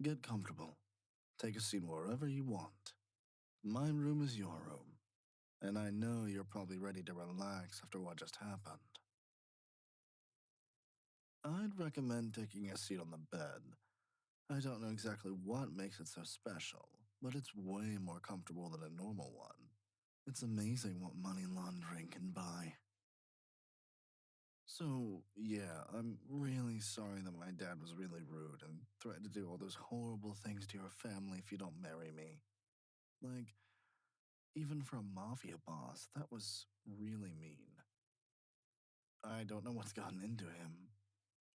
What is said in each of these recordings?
Get comfortable. Take a seat wherever you want. My room is your room, and I know you're probably ready to relax after what just happened. I'd recommend taking a seat on the bed. I don't know exactly what makes it so special, but it's way more comfortable than a normal one. It's amazing what money laundering can buy. So, yeah, I'm really sorry that my dad was really rude and threatened to do all those horrible things to your family if you don't marry me. Like, even for a mafia boss, that was really mean. I don't know what's gotten into him.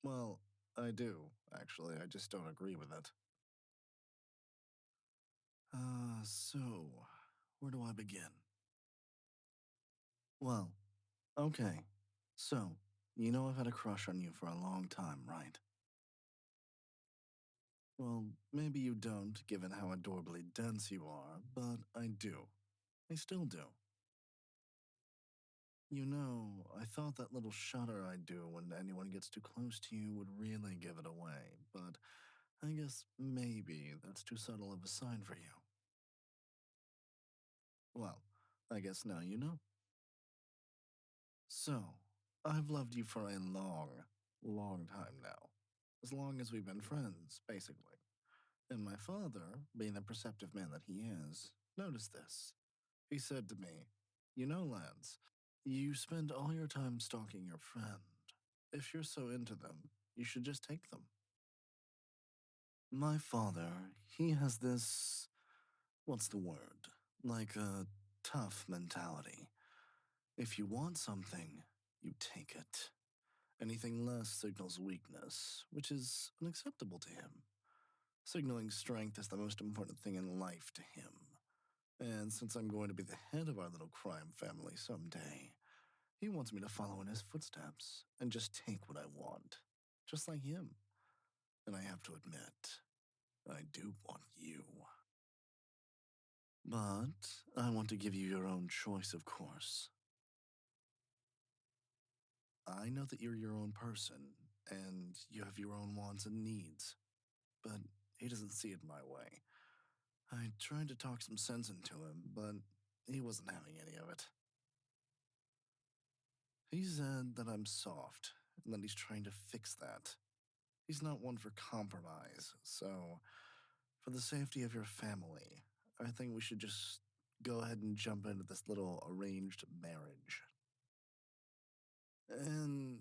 Well, I do, actually. I just don't agree with it. So, where do I begin? Well, okay. So, you know I've had a crush on you for a long time, right? Well, maybe you don't, given how adorably dense you are, but I do. I still do. You know, I thought that little shudder I do when anyone gets too close to you would really give it away, but I guess maybe that's too subtle of a sign for you. Well, I guess now you know. So, I've loved you for a long, long time now. As long as we've been friends, basically. And my father, being the perceptive man that he is, noticed this. He said to me, "You know, Lance, you spend all your time stalking your friend. If you're so into them, you should just take them." My father, he has this, what's the word? Like a tough mentality. If you want something, you take it. Anything less signals weakness, which is unacceptable to him. Signaling strength is the most important thing in life to him. And since I'm going to be the head of our little crime family someday, he wants me to follow in his footsteps and just take what I want. Just like him. And I have to admit, I do want you. But I want to give you your own choice, of course. I know that you're your own person, and you have your own wants and needs, but he doesn't see it my way. I tried to talk some sense into him, but he wasn't having any of it. He said that I'm soft, and that he's trying to fix that. He's not one for compromise, so for the safety of your family, I think we should just go ahead and jump into this little arranged marriage. And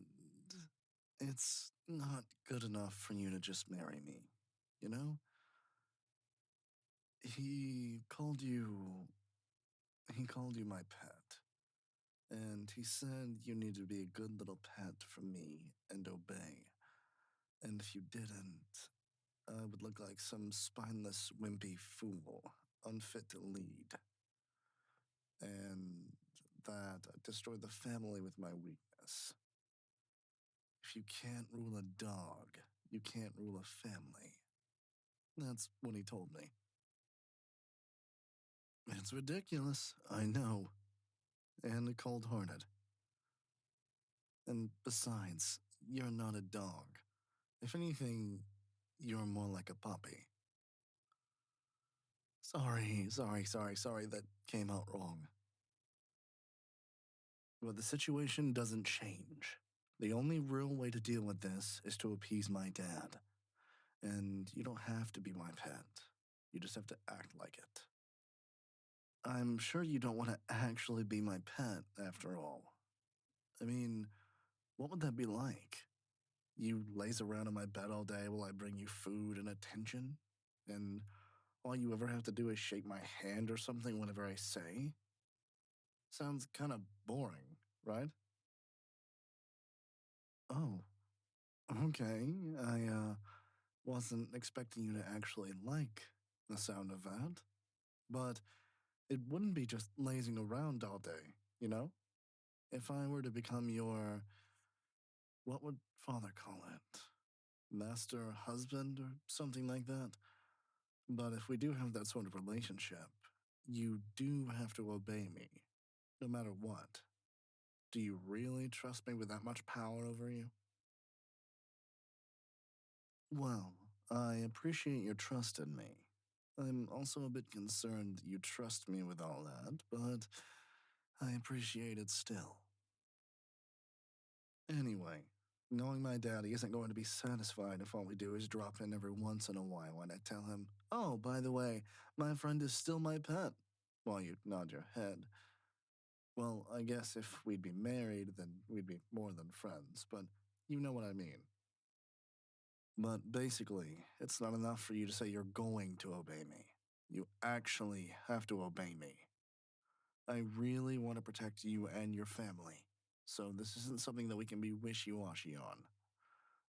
it's not good enough for you to just marry me, you know? He called you he called you my pet, and he said you need to be a good little pet for me and obey. And if you didn't, I would look like some spineless, wimpy fool, unfit to lead. And that I destroyed the family with my weakness. If you can't rule a dog, you can't rule a family. That's what he told me. It's ridiculous, I know, and cold hearted. And besides, you're not a dog. If anything, you're more like a puppy. Sorry, that came out wrong. But the situation doesn't change. The only real way to deal with this is to appease my dad. And you don't have to be my pet. You just have to act like it. I'm sure you don't want to actually be my pet, after all. I mean, what would that be like? You laze around in my bed all day while I bring you food and attention? And all you ever have to do is shake my hand or something whenever I say? Sounds kind of boring, right? Oh, okay. I wasn't expecting you to actually like the sound of that. But it wouldn't be just lazing around all day, you know? If I were to become your, what would father call it? Master husband or something like that? But if we do have that sort of relationship, you do have to obey me, no matter what. Do you really trust me with that much power over you? Well, I appreciate your trust in me. I'm also a bit concerned you trust me with all that, but I appreciate it still. Anyway, knowing my daddy isn't going to be satisfied if all we do is drop in every once in a while when I tell him, oh, by the way, my friend is still my pet, while you nod your head. Well, I guess if we'd be married, then we'd be more than friends, but you know what I mean. But basically, it's not enough for you to say you're going to obey me. You actually have to obey me. I really want to protect you and your family, so this isn't something that we can be wishy washy on.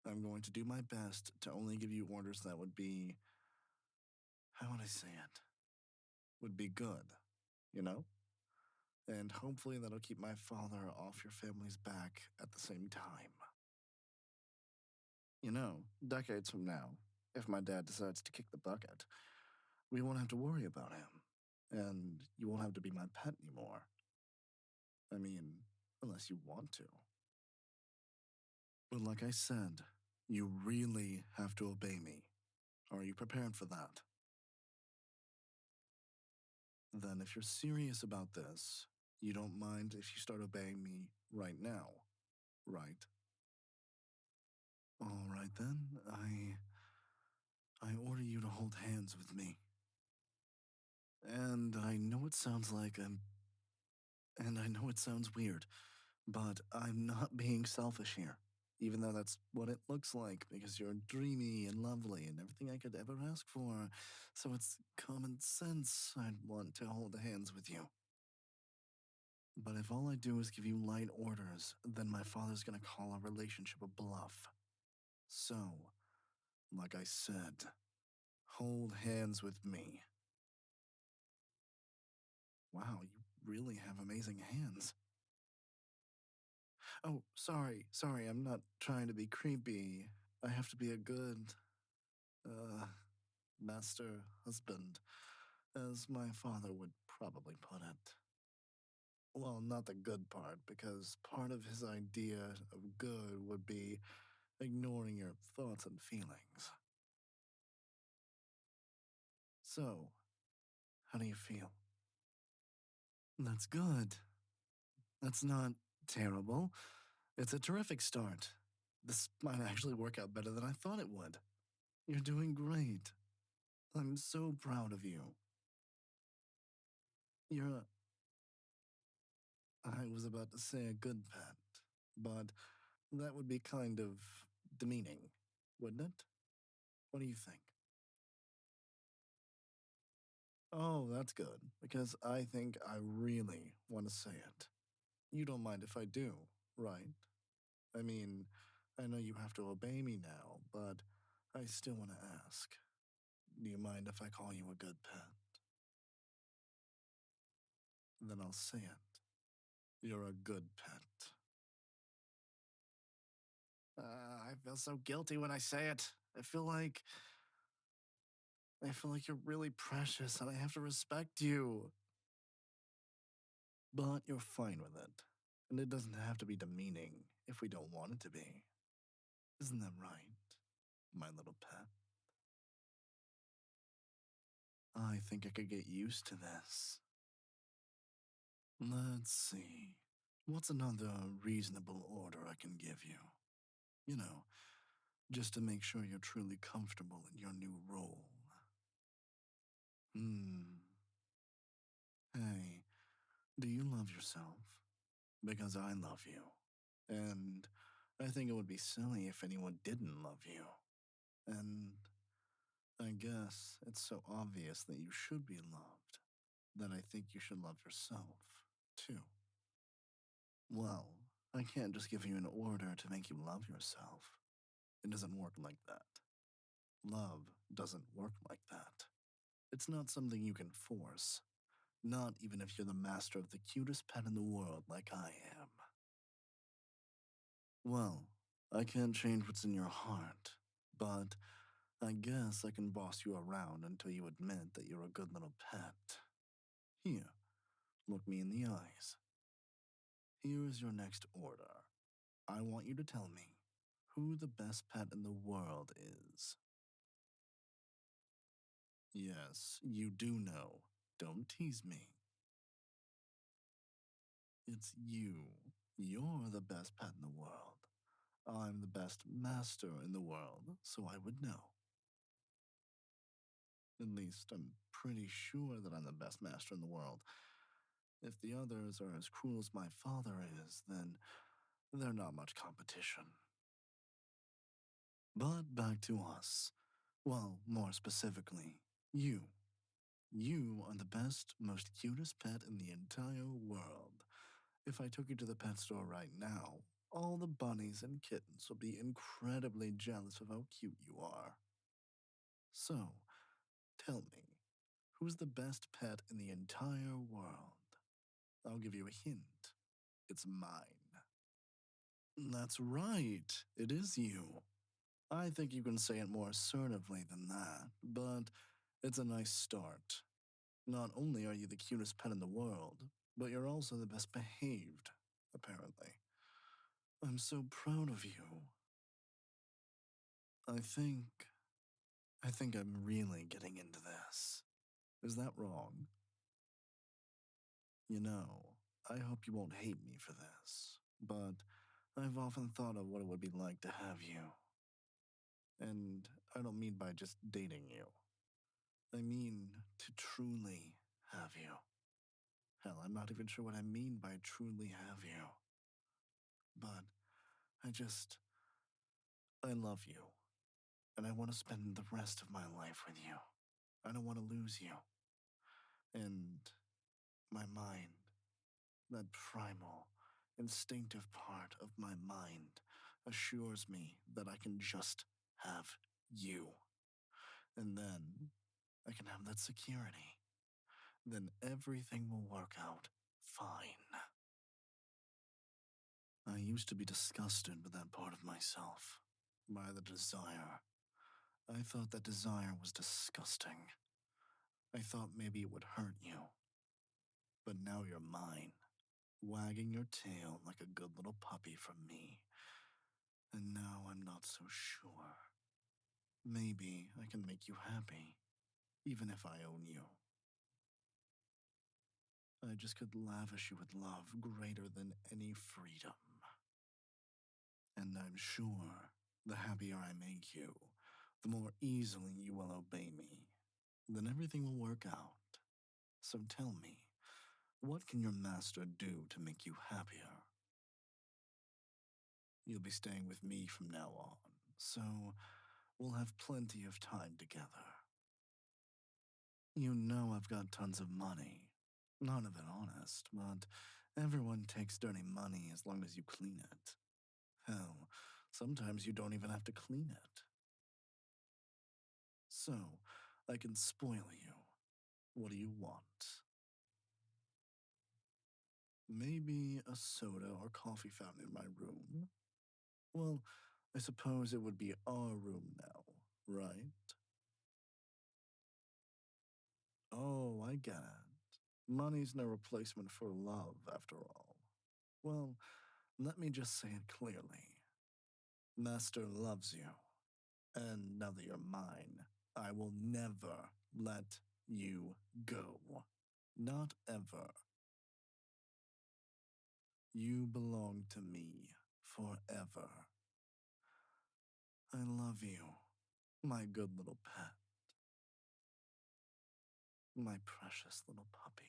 I'm going to do my best to only give you orders that would be, how would I say it? Would be good, you know? And hopefully that'll keep my father off your family's back at the same time. You know, decades from now, if my dad decides to kick the bucket, we won't have to worry about him. And you won't have to be my pet anymore. I mean, unless you want to. But like I said, you really have to obey me. Are you prepared for that? Then, if you're serious about this, you don't mind if you start obeying me right now, right? All right then, I order you to hold hands with me. And I know it sounds like and I know it sounds weird, but I'm not being selfish here. Even though that's what it looks like, because you're dreamy and lovely and everything I could ever ask for. So it's common sense I'd want to hold hands with you. But if all I do is give you light orders, then my father's gonna call our relationship a bluff. So, like I said, hold hands with me. Wow, you really have amazing hands. Oh, sorry, I'm not trying to be creepy. I have to be a good, uh, master husband, as my father would probably put it. Well, not the good part, because part of his idea of good would be ignoring your thoughts and feelings. So, how do you feel? That's good. That's not terrible. It's a terrific start. This might actually work out better than I thought it would. You're doing great. I'm so proud of you. You're a. I was about to say a good pet, but that would be kind of demeaning, wouldn't it? What do you think? Oh, that's good, because I think I really want to say it. You don't mind if I do, right? I mean, I know you have to obey me now, but I still want to ask. Do you mind if I call you a good pet? Then I'll say it. You're a good pet. I feel so guilty when I say it. I feel like you're really precious and I have to respect you. But you're fine with it. And it doesn't have to be demeaning if we don't want it to be. Isn't that right, my little pet? I think I could get used to this. Let's see. What's another reasonable order I can give you? You know, just to make sure you're truly comfortable in your new role. Hmm. Hey, do you love yourself? Because I love you. And I think it would be silly if anyone didn't love you. And I guess it's so obvious that you should be loved that I think you should love yourself, too. Well, I can't just give you an order to make you love yourself. It doesn't work like that. Love doesn't work like that. It's not something you can force, not even if you're the master of the cutest pet in the world like I am. Well, I can't change what's in your heart, but I guess I can boss you around until you admit that you're a good little pet. Here, look me in the eyes. Here is your next order. I want you to tell me who the best pet in the world is. Yes, you do know. Don't tease me. It's you. You're the best pet in the world. I'm the best master in the world, so I would know. At least I'm pretty sure that I'm the best master in the world. If the others are as cruel as my father is, then they're not much competition. But back to us. Well, more specifically, you. You are the best, most cutest pet in the entire world. If I took you to the pet store right now, all the bunnies and kittens would be incredibly jealous of how cute you are. So, tell me, who's the best pet in the entire world? I'll give you a hint. It's mine. That's right. It is you. I think you can say it more assertively than that, but it's a nice start. Not only are you the cutest pet in the world, but you're also the best behaved, apparently. I'm so proud of you. I think. I think I'm really getting into this. Is that wrong? You know, I hope you won't hate me for this, but I've often thought of what it would be like to have you. And I don't mean by just dating you. I mean to truly have you. Hell, I'm not even sure what I mean by truly have you. But I just. I love you. And I want to spend the rest of my life with you. I don't want to lose you. And my mind, that primal, instinctive part of my mind, assures me that I can just have you. And then I can have that security. Then everything will work out fine. I used to be disgusted with that part of myself, by the desire. I thought that desire was disgusting. I thought maybe it would hurt you. But now you're mine, wagging your tail like a good little puppy from me. And now I'm not so sure. Maybe I can make you happy, even if I own you. I just could lavish you with love greater than any freedom. And I'm sure the happier I make you, the more easily you will obey me. Then everything will work out. So tell me, what can your master do to make you happier? You'll be staying with me from now on, so we'll have plenty of time together. You know I've got tons of money. None of it honest, but everyone takes dirty money as long as you clean it. Hell, sometimes you don't even have to clean it. So, I can spoil you. What do you want? Maybe a soda or coffee fountain in my room? Well, I suppose it would be our room now, right? Oh, I get it. Money's no replacement for love, after all. Well, let me just say it clearly. Master loves you, and now that you're mine, I will never let you go. Not ever. You belong to me forever. I love you, my good little pet, my precious little puppy.